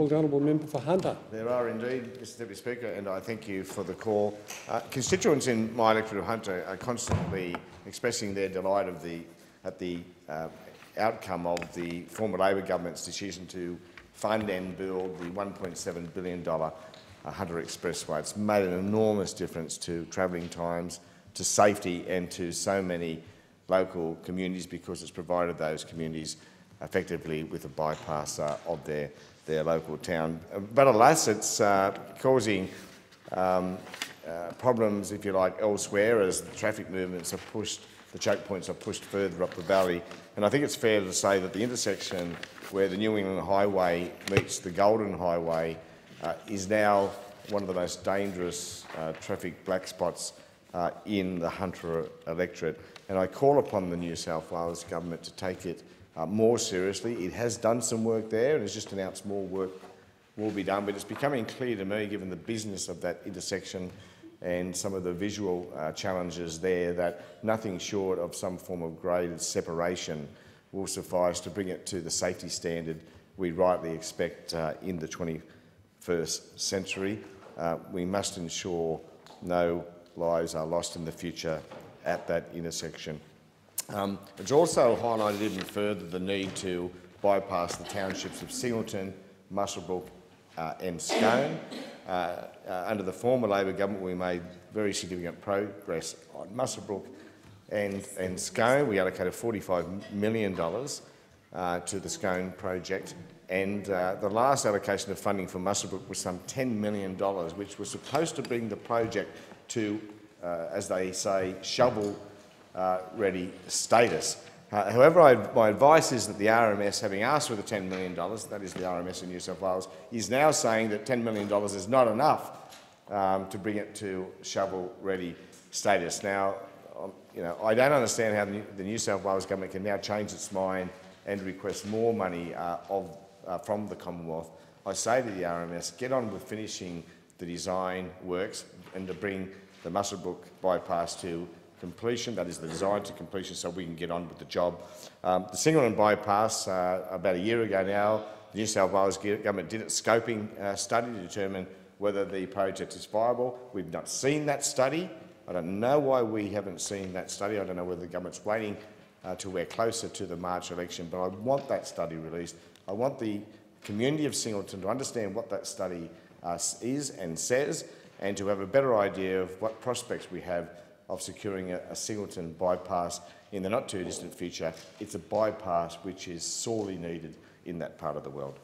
call the honourable member for Hunter. There are indeed, Mr Deputy Speaker, and I thank you for the call. Constituents in my electorate of Hunter are constantly expressing their delight at the outcome of the former Labor government's decision to fund and build the $1.7 billion Hunter Expressway. It's made an enormous difference to travelling times, to safety and to so many local communities, because it's provided those communities effectively with a bypass of their local town. But alas, it's causing problems, if you like, elsewhere as the traffic movements are pushed, the choke points are pushed further up the valley. And I think it's fair to say that the intersection where the New England Highway meets the Golden Highway is now one of the most dangerous traffic black spots in the Hunter electorate. And I call upon the New South Wales government to take it more seriously. It has done some work there and has just announced more work will be done, but it's becoming clear to me, given the business of that intersection and some of the visual challenges there, that nothing short of some form of graded separation will suffice to bring it to the safety standard we rightly expect in the 21st century. We must ensure no lives are lost in the future at that intersection. It's also highlighted even further the need to bypass the townships of Singleton, Muswellbrook and Scone. Under the former Labor government, we made very significant progress on Muswellbrook and Scone. We allocated $45 million to the Scone project, and the last allocation of funding for Muswellbrook was some $10 million, which was supposed to bring the project to, as they say, shovel-ready status. However, my advice is that the RMS, having asked for the $10 million, that is the RMS in New South Wales, is now saying that $10 million is not enough to bring it to shovel-ready status. Now, I don't understand how the New South Wales government can now change its mind and request more money from the Commonwealth. I say to the RMS, get on with finishing the design works and to bring the Muswellbrook bypass to completion, that is the design to completion, so we can get on with the job. The Singleton bypass, about a year ago now, the New South Wales government did its scoping study to determine whether the project is viable. We've not seen that study. I don't know why we haven't seen that study. I don't know whether the government's waiting till we're closer to the March election, but I want that study released. I want the community of Singleton to understand what that study is and says, and to have a better idea of what prospects we have of securing a Singleton bypass in the not-too-distant future. It's a bypass which is sorely needed in that part of the world.